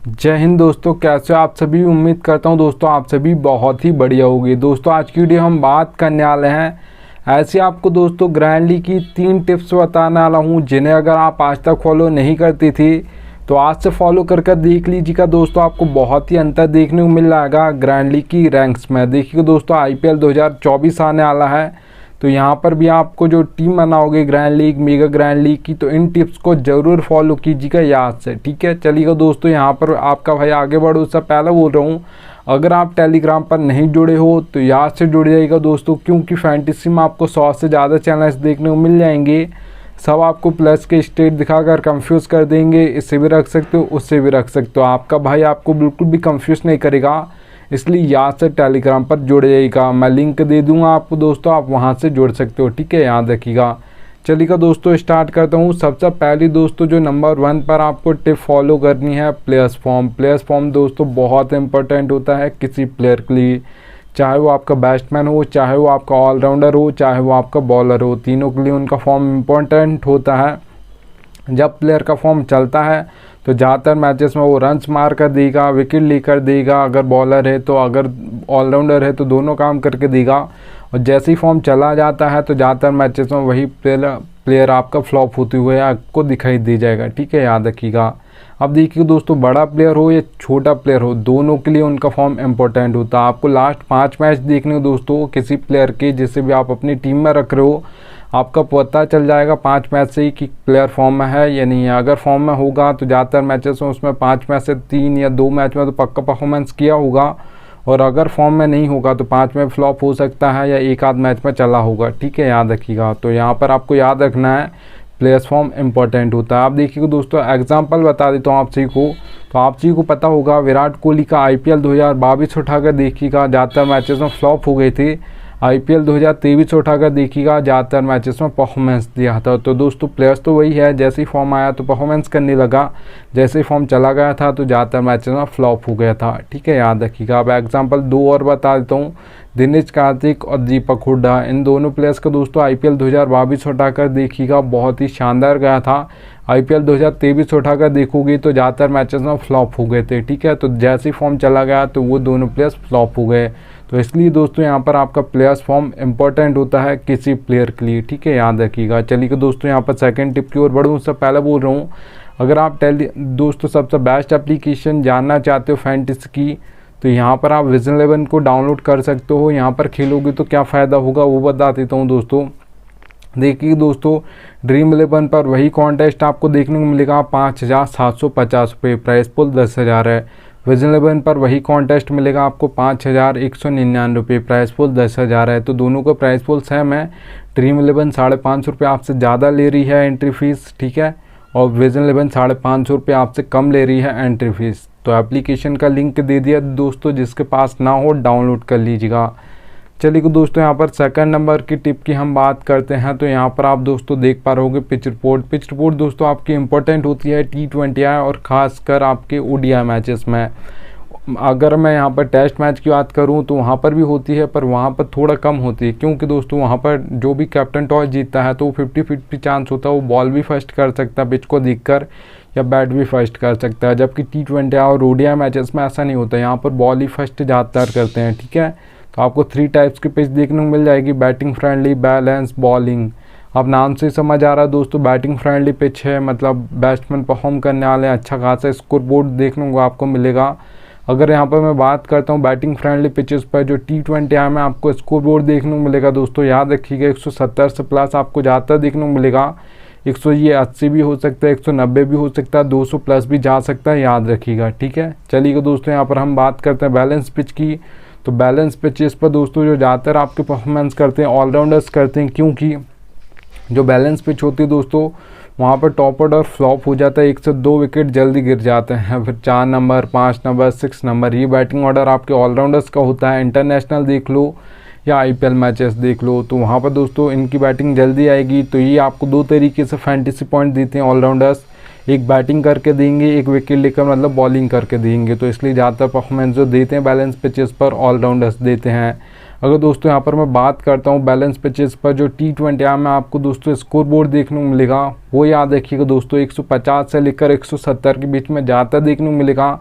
जय हिंद दोस्तों, कैसे हो आप सभी। उम्मीद करता हूं दोस्तों आप सभी बहुत ही बढ़िया होगी। दोस्तों आज की वीडियो हम बात करने वाले हैं ऐसे आपको दोस्तों ग्रैंडली की 3 टिप्स बताने वाला हूं, जिन्हें अगर आप आज तक फॉलो नहीं करती थी तो आज से फॉलो कर देख लीजिएगा। दोस्तों आपको बहुत ही अंतर देखने को मिल जाएगा ग्रैंडली की रैंक्स में। देखिए दोस्तों IPL 2024 आने वाला है, तो यहाँ पर भी आपको जो टीम बनाओगे grand league, mega grand league की, तो इन टिप्स को ज़रूर फॉलो कीजिएगा याद से, ठीक है। चलिएगा दोस्तों, यहाँ पर आपका भाई आगे बढ़ो उससे पहले बोल रहा हूँ, अगर आप टेलीग्राम पर नहीं जुड़े हो तो याद से जुड़ जाइएगा दोस्तों, क्योंकि फैंटेसी में आपको 100 से ज़्यादा चैनल्स देखने को मिल जाएंगे। सब आपको प्लस के स्टेट दिखाकर कंफ्यूज कर देंगे, इससे भी रख सकते हो उससे भी रख सकते हो। आपका भाई आपको बिल्कुल भी कंफ्यूज नहीं करेगा, इसलिए याद से टेलीग्राम पर जुड़ जाइएगा। मैं लिंक दे दूंगा आपको दोस्तों, आप वहां से जुड़ सकते हो, ठीक है, याद रखिएगा। चलिएगा दोस्तों स्टार्ट करता हूँ। सबसे पहली दोस्तों जो नंबर 1 पर आपको टिप फॉलो करनी है, प्लेयर्स फॉर्म। प्लेयर्स फॉर्म दोस्तों बहुत इंपॉर्टेंट होता है किसी प्लेयर के लिए, चाहे वो आपका बैट्समैन हो, चाहे वो आपका ऑलराउंडर हो, चाहे वो आपका बॉलर हो, तीनों के लिए उनका फॉर्म इम्पोर्टेंट होता है। जब प्लेयर का फॉर्म चलता है तो ज़्यादातर मैचेस में वो रन्स मार कर देगा, विकेट लेकर देगा, अगर बॉलर है तो, अगर ऑलराउंडर है तो दोनों काम करके देगा। और जैसे ही फॉर्म चला जाता है तो ज़्यादातर मैचेस में वही प्लेयर आपका फ्लॉप होते हुए आपको दिखाई दे जाएगा, ठीक है, याद रखिएगा। अब देखिए दोस्तों, बड़ा प्लेयर हो या छोटा प्लेयर हो, दोनों के लिए उनका फॉर्म इंपॉर्टेंट होता है। आपको लास्ट 5 मैच देखने को दोस्तों किसी प्लेयर के, जिसे भी आप अपनी टीम में रख रहे हो, आपका पता चल जाएगा 5 मैच से ही कि प्लेयर फॉर्म में है या नहीं है। अगर फॉर्म में होगा तो ज़्यादातर मैचेस में उसमें 5 मैच से 3 या 2 मैच में तो पक्का परफॉर्मेंस किया होगा, और अगर फॉर्म में नहीं होगा तो 5 में फ्लॉप हो सकता है या एक आध मैच में चला होगा, ठीक है, याद रखिएगा। तो यहाँ पर आपको याद रखना है प्लेयर्स फॉर्म इंपॉर्टेंट होता है। आप देखिए दोस्तों एग्जांपल बता देता हूँ आप सभी को, तो आप सभी को पता होगा विराट कोहली का IPL 2022 उठाकर देखिएगा, ज़्यादातर मैचेस में फ्लॉप हो गए थे। IPL 2023 उठाकर देखिएगा, ज़्यादातर मैचेस में परफॉर्मेंस दिया था। तो दोस्तों प्लेयर्स तो वही है, जैसे ही फॉर्म आया तो परफॉर्मेंस करने लगा, जैसे ही फॉर्म चला गया था तो ज़्यादातर मैचेस में फ्लॉप हो गया था, ठीक है, याद रखिएगा। अब एग्जांपल 2 और बता देता हूँ, दिनेश कार्तिक और दीपक हुड्डा, इन दोनों प्लेयर्स का दोस्तों IPL 2022 उठाकर देखिएगा बहुत ही शानदार गया था। IPL 2023 उठाकर देखोगे तो ज़्यादातर मैचेस में फ्लॉप हो गए थे, ठीक है। तो जैसे ही फॉर्म चला गया तो वो दोनों प्लेयर्स फ्लॉप हो गए। तो इसलिए दोस्तों यहाँ पर आपका प्लेयर्स फॉर्म इंपॉर्टेंट होता है किसी प्लेयर के लिए, ठीक है, याद रखिएगा। चलिए दोस्तों यहाँ पर सेकंड टिप की ओर बढ़ूँ उससे पहले बोल रहा हूँ, अगर आप दोस्तों सबसे बेस्ट एप्लीकेशन जानना चाहते हो फैंटेसी की, तो यहाँ पर आप विजन 11 को डाउनलोड कर सकते हो। यहाँ पर खेलोगे तो क्या फ़ायदा होगा वो बता देता हूँ दोस्तों। देखिए दोस्तों, ड्रीम 11 पर वही कॉन्टेस्ट आपको देखने को मिलेगा 5,750 रुपये, प्राइस पुल 10,000 है। विजन 11 पर वही कॉन्टेस्ट मिलेगा आपको 5,199 रुपये, प्राइस पुल 10,000 है। तो दोनों का प्राइस पुल सेम है। ड्रीम 11 550 रुपये आपसे ज़्यादा ले रही है एंट्री फीस, ठीक है, और विजन 11 550 रुपये आपसे कम ले रही है एंट्री फीस। तो एप्लीकेशन का लिंक दे दिया दोस्तों, जिसके पास ना हो डाउनलोड कर लीजिएगा। चलिए दोस्तों यहाँ पर सेकंड नंबर की टिप की हम बात करते हैं। तो यहाँ पर आप दोस्तों देख पा रहे होगे पिच रिपोर्ट। पिच रिपोर्ट दोस्तों आपकी इंपॉर्टेंट होती है T20 और ख़ासकर आपके ODI मैचेस में। अगर मैं यहाँ पर टेस्ट मैच की बात करूँ तो वहाँ पर भी होती है, पर वहाँ पर थोड़ा कम होती है, क्योंकि दोस्तों वहाँ पर जो भी कैप्टन टॉस जीतता है तो 50-50 चांस होता है, वो बॉल भी फर्स्ट कर सकता है पिच को देखकर, या बैट भी फर्स्ट कर सकता है। जबकि T20 और ODI मैचेस में ऐसा नहीं होता, यहाँ पर बॉल ही फर्स्ट ज़्यादातर करते हैं, ठीक है। तो आपको 3 टाइप्स की पिच देखने को मिल जाएगी, बैटिंग फ्रेंडली, बैलेंस, बॉलिंग। अब नाम से समझ आ रहा है दोस्तों, बैटिंग फ्रेंडली पिच है, मतलब बैट्समैन परफॉर्म करने वाले अच्छा खासा स्कोर बोर्ड देखने को आपको मिलेगा। अगर यहाँ पर मैं बात करता हूँ बैटिंग फ्रेंडली पिचेस पर जो T20 में आपको स्कोर बोर्ड देखने को मिलेगा दोस्तों, याद रखिएगा 170 से प्लस आपको ज़्यादातर देखने को मिलेगा। 180 भी हो सकता है, 190 भी हो सकता है, 200 प्लस भी जा सकता है, याद रखिएगा, ठीक है। चलिए दोस्तों यहाँ पर हम बात करते हैं बैलेंस पिच की। तो बैलेंस पिचेस पर दोस्तों जो ज़्यादातर आपके परफॉर्मेंस करते हैं ऑलराउंडर्स करते हैं, क्योंकि जो बैलेंस पिच होती है दोस्तों वहाँ पर टॉप ऑर्डर फ्लॉप हो जाता है, 1 से 2 विकेट जल्दी गिर जाते हैं, फिर 4 नंबर, 5 नंबर, 6 नंबर, ये बैटिंग ऑर्डर आपके ऑलराउंडर्स का होता है। इंटरनेशनल देख लो या IPL मैचेस देख लो, तो वहाँ पर दोस्तों इनकी बैटिंग जल्दी आएगी। तो ये आपको 2 तरीके से फैंटेसी पॉइंट देते हैं ऑलराउंडर्स, एक बैटिंग करके देंगे, एक विकेट लेकर मतलब बॉलिंग करके देंगे। तो इसलिए ज़्यादातर परफॉर्मेंस जो देते हैं बैलेंस पिचेस पर ऑलराउंडर्स देते हैं। अगर दोस्तों यहाँ पर मैं बात करता हूँ बैलेंस पिचेस पर जो T20 में आपको दोस्तों स्कोर बोर्ड देखने को मिलेगा, वो याद रखिएगा दोस्तों 150 से लेकर 170 के बीच में ज़्यादातर देखने को मिलेगा।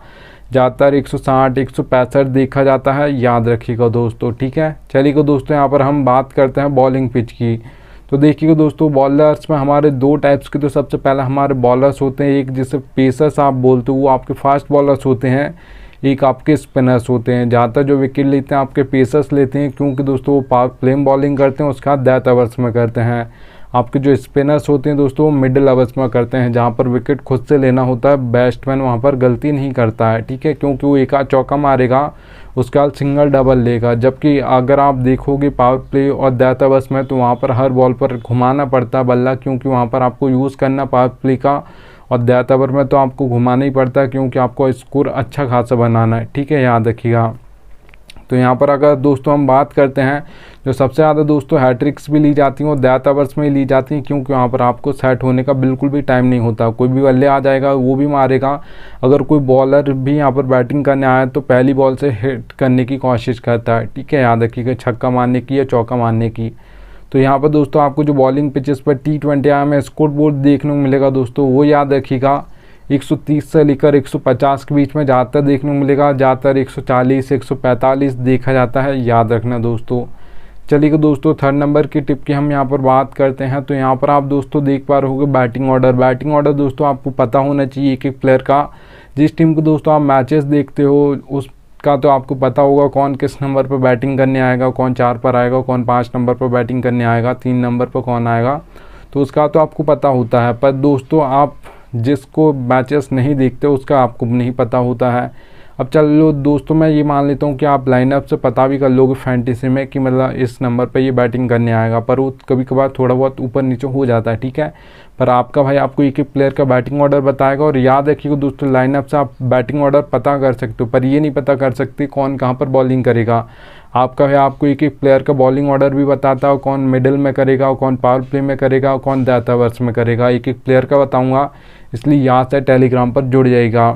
ज़्यादातर 160 165 देखा जाता है, याद रखिएगा दोस्तों, ठीक है। चलिएगा दोस्तों यहाँ पर हम बात करते हैं बॉलिंग पिच की। तो देखिएगा दोस्तों बॉलर्स में हमारे दो टाइप्स के, तो सबसे पहले हमारे बॉलर्स होते हैं, एक जिसे पेसर्स आप बोलते हो वो आपके फास्ट बॉलर्स होते हैं, एक आपके स्पिनर्स होते हैं। ज़्यादातर जो विकेट लेते हैं आपके पेसर्स लेते हैं, क्योंकि दोस्तों वो पावर प्ले में बॉलिंग करते हैं, उसके बाद डेथ ओवर्स में करते हैं। आपके जो स्पिनर्स होते हैं दोस्तों वो मिडिल ओवर्स में करते हैं, जहाँ पर विकेट खुद से लेना होता है, बैट्समैन वहाँ पर गलती नहीं करता है, ठीक है, क्योंकि वो एक आध चौका मारेगा, उसके बाद सिंगल डबल लेगा। जबकि अगर आप देखोगे पावर प्ले और डेथ ओवर्स में, तो वहाँ पर हर बॉल पर घुमाना पड़ता है बल्ला, क्योंकि वहाँ पर आपको यूज़ करना पावर प्ले का, और डेथ ओवर में तो आपको घुमाना ही पड़ता है, क्योंकि आपको स्कोर अच्छा खासा बनाना है, ठीक है, याद रखिएगा। तो यहाँ पर अगर दोस्तों हम बात करते हैं, जो सबसे ज़्यादा दोस्तों हैट्रिक्स भी ली जाती हैं और डेथ ओवर्स में ली जाती हैं, क्योंकि वहाँ पर आपको सेट होने का बिल्कुल भी टाइम नहीं होता। कोई भी बल्ले आ जाएगा वो भी मारेगा। अगर कोई बॉलर भी यहाँ पर बैटिंग करने आया तो पहली बॉल से हिट करने की कोशिश करता है, ठीक है, याद रखिएगा, छक्का मारने की या चौका मारने की। तो यहाँ पर दोस्तों आपको जो बॉलिंग पिचेस पर T20 में स्कोर बोर्ड देखने को मिलेगा दोस्तों, वो याद रखिएगा 130 से लेकर 150 के बीच में ज़्यादातर देखने को मिलेगा। ज़्यादातर 140 145 देखा जाता है, याद रखना दोस्तों। चलिए दोस्तों थर्ड नंबर की टिप की हम यहाँ पर बात करते हैं। तो यहाँ पर आप दोस्तों देख पा रहे होगे बैटिंग ऑर्डर। बैटिंग ऑर्डर दोस्तों आपको पता होना चाहिए एक एक प्लेयर का। जिस टीम को दोस्तों आप मैचेस देखते हो उसका तो आपको पता होगा कौन किस नंबर पर बैटिंग करने आएगा, कौन 4 पर आएगा, कौन 5 नंबर पर बैटिंग करने आएगा, 3 नंबर पर कौन आएगा, तो उसका तो आपको पता होता है। पर दोस्तों आप जिसको मैचेस नहीं देखते उसका आपको नहीं पता होता है। अब चलो दोस्तों मैं ये मान लेता हूँ कि आप लाइनअप से पता भी कर लोगे फैंटेसी में कि मतलब इस नंबर पे ये बैटिंग करने आएगा, पर वो कभी कभार थोड़ा बहुत ऊपर नीचे हो जाता है, ठीक है। पर आपका भाई आपको एक एक प्लेयर का बैटिंग ऑर्डर बताएगा। और याद रखिएगा दोस्तों लाइनअप से आप बैटिंग ऑर्डर पता कर सकते हो, पर ये नहीं पता कर सकते कौन कहाँ पर बॉलिंग करेगा। आपका भाई आपको एक एक प्लेयर का बॉलिंग ऑर्डर भी बताता है, कौन मिडिल में करेगा, कौन पावर प्ले में करेगा, कौन डेथ ओवर्स में करेगा, एक एक प्लेयर का बताऊँगा। इसलिए यहाँ से टेलीग्राम पर जुड़ जाएगा।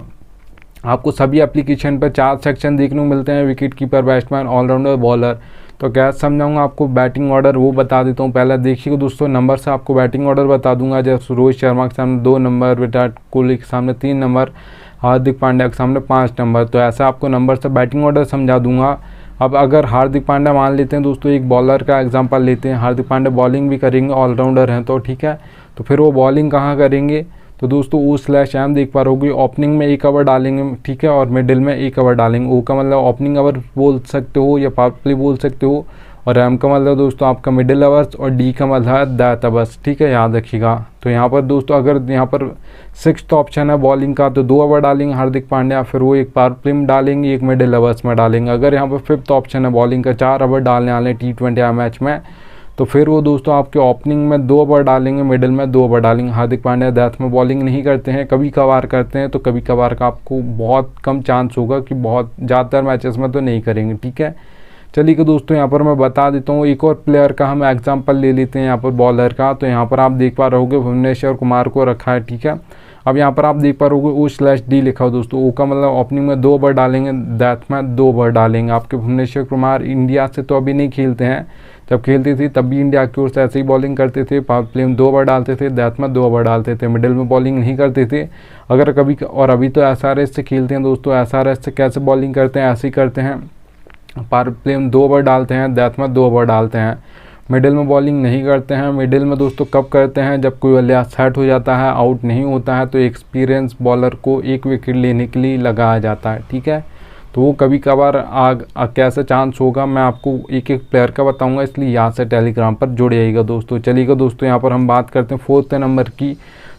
आपको सभी एप्लीकेशन पर 4 सेक्शन देखने को मिलते हैं, wicket keeper, batsman, all rounder, bowler. तो क्या समझाऊंगा आपको बैटिंग ऑर्डर वो बता देता हूँ। पहले देखिएगा दोस्तों नंबर से आपको बैटिंग ऑर्डर बता दूंगा। जैसे रोहित शर्मा के सामने 2 नंबर, विराट कोहली के सामने 3 नंबर, हार्दिक पांड्या के सामने 5 नंबर। तो ऐसा आपको नंबर से बैटिंग ऑर्डर समझा दूंगा। अब अगर हार्दिक पांड्या मान लेते हैं दोस्तों, एक बॉलर का एग्जाम्पल लेते हैं, हार्दिक पांड्या बॉलिंग भी करेंगे, ऑलराउंडर हैं तो ठीक है। तो फिर वो बॉलिंग कहाँ करेंगे, तो दोस्तों O/M देख पा रहे होगे, ओपनिंग में 1 ओवर डालेंगे, ठीक है, और मिडिल में 1 ओवर डालेंगे। O का मतलब ओपनिंग ओवर बोल सकते हो या पावर प्ले बोल सकते हो, और M का मतलब दोस्तों आपका मिडिल ओवर्स, और D का मतलब है डेथ ओवर्स, ठीक है, याद रखिएगा। तो यहाँ पर दोस्तों अगर यहाँ पर 6th ऑप्शन है बॉलिंग का, तो 2 ओवर डालेंगे हार्दिक पांड्या, फिर वो एक पावर प्ले में डालेंगे, एक मिडिल ओवर्स में डालेंगे। अगर यहाँ पर 5th ऑप्शन है बॉलिंग का, 4 ओवर डालने वाले T20 मैच में, तो फिर वो दोस्तों आपके ओपनिंग में 2 ओवर डालेंगे, मिडिल में 2 ओवर डालेंगे। हार्दिक पांड्या डेथ में बॉलिंग नहीं करते हैं, कभी कभार करते हैं, तो कभी कभार का आपको बहुत कम चांस होगा कि बहुत ज़्यादातर मैचेस में तो नहीं करेंगे, ठीक है। चलिए कि दोस्तों यहाँ पर मैं बता देता हूँ, एक और प्लेयर का हम एग्जाम्पल ले लेते हैं यहाँ पर बॉलर का। तो यहाँ पर आप देख पा रहे होगे भुवनेश्वर कुमार को रखा है, ठीक है। अब यहाँ पर आप देख पा रहे होगे O/D लिखा हो दोस्तों। O का मतलब ओपनिंग में 2 ओवर डालेंगे, डेथ में 2 ओवर डालेंगे। आपके भुवनेश्वर कुमार इंडिया से तो अभी नहीं खेलते हैं, जब खेलती थी तब भी इंडिया की ओर से ऐसे ही बॉलिंग करते थे, पावर प्ले में 2 ओवर डालते थे, डेथ में 2 ओवर डालते थे, मिडिल में बॉलिंग नहीं करते थे। अगर कभी और अभी तो SRH से खेलते हैं दोस्तों। SRH से कैसे बॉलिंग करते हैं, ऐसे ही करते हैं, पावर प्ले में 2 ओवर डालते हैं, डेथ में 2 ओवर डालते हैं, मिडिल में बॉलिंग नहीं करते हैं। मिडिल में दोस्तों कब करते हैं, जब कोई बल्ला सेट हो जाता है, आउट नहीं होता है, तो एक्सपीरियंस बॉलर को 1 विकेट लेने के लिए लगाया जाता है, ठीक है। तो वो कभी कभार कैसा चांस होगा मैं आपको एक एक प्लेयर का बताऊंगा, इसलिए यहाँ से टेलीग्राम पर जुड़ जाइएगा दोस्तों। चलिएगा दोस्तों यहाँ पर हम बात करते हैं 4th नंबर की।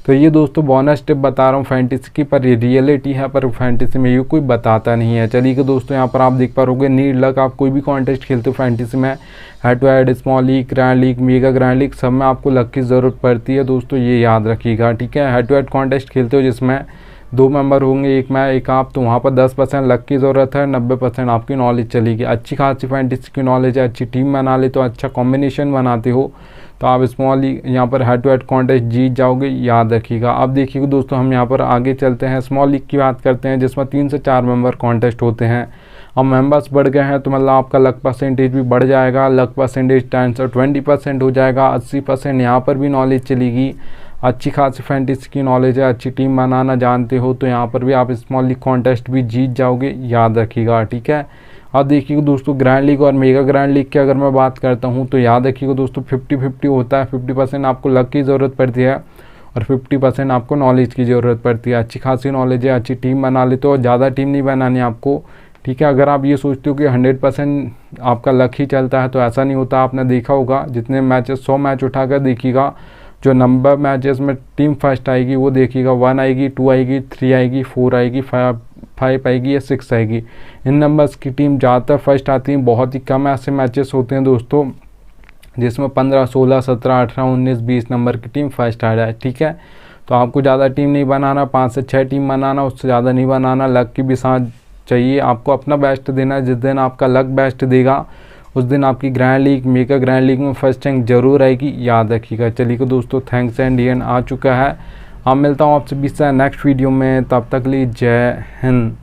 तो ये दोस्तों बोनस टिप बता रहा हूँ फैंटेसी की, पर ये रियलिटी है, पर फैंटेसी में ये कोई बताता नहीं है। चलिएगा दोस्तों यहाँ पर आप देख पा रहोगे नीड लक। आप कोई भी कॉन्टेस्ट खेलते हो फैंटेसी में, head to head, small league, grand league, mega grand league, सब में आपको लक की ज़रूरत पड़ती है दोस्तों, ये याद रखिएगा, ठीक है। हेड टू हेड कॉन्टेस्ट खेलते हो जिसमें 2 मेंबर होंगे, एक मैं एक आप, तो वहाँ पर 10% लक की ज़रूरत है, 90% आपकी नॉलेज चलेगी। अच्छी खासी फैंटेसी की नॉलेज है, अच्छी टीम बना ले तो अच्छा कॉम्बिनेशन बनाते हो तो आप स्मॉल यहाँ पर हेड टू हेड कॉन्टेस्ट जीत जाओगे, याद रखिएगा। अब देखिएगा दोस्तों हम यहाँ पर आगे चलते हैं, स्मॉल लीग की बात करते हैं जिसमें 3 से 4 मेंबर कॉन्टेस्ट होते हैं। अब मेंबर्स बढ़ गए हैं तो मतलब आपका लक परसेंटेज भी बढ़ जाएगा। लक परसेंटेज 10 से 20% हो जाएगा। 80% यहाँ पर भी नॉलेज चलेगी। अच्छी खासी फैंटेसी की नॉलेज है, अच्छी टीम बनाना जानते हो तो यहाँ पर भी आप स्मॉल लीग कॉन्टेस्ट भी जीत जाओगे, याद रखिएगा, ठीक है। अब देखिएगा दोस्तों ग्रैंड लीग और मेगा ग्रैंड लीग की अगर मैं बात करता हूँ तो याद रखिएगा दोस्तों 50-50 होता है। 50% आपको लक की ज़रूरत पड़ती है और 50% आपको नॉलेज की ज़रूरत पड़ती है। अच्छी खासी नॉलेज है, अच्छी टीम बना लेते हो, ज़्यादा टीम नहीं बनानी आपको, ठीक है। अगर आप ये सोचते हो कि 100% आपका लक ही चलता है तो ऐसा नहीं होता। आपने देखा होगा जितने मैचेस 100 मैच उठाकर देखिएगा, जो नंबर मैचेस में टीम फर्स्ट आएगी वो देखिएगा 1 आएगी, 2 आएगी, 3 आएगी, 4 आएगी, 5 आएगी या 6 आएगी। इन नंबर्स की टीम ज़्यादातर फर्स्ट आती है। बहुत ही कम ऐसे मैचेस होते हैं दोस्तों जिसमें 15, 16, 17, 18, 19, 20 नंबर की टीम फर्स्ट आ जाए, ठीक है। तो आपको ज़्यादा टीम नहीं बनाना, 5 से 6 टीम बनाना, उससे ज़्यादा नहीं बनाना। लक की भी साथ चाहिए, आपको अपना बेस्ट देना है। जिस दिन आपका लक बेस्ट देगा उस दिन आपकी grand league, mega grand league में फर्स्ट रैंक जरूर आएगी, याद रखिएगा। चलिए दोस्तों, थैंक्स एंड एंड आ चुका है। अब मिलता हूँ आपसे नेक्स्ट वीडियो में, तब तक लिए जय हिंद।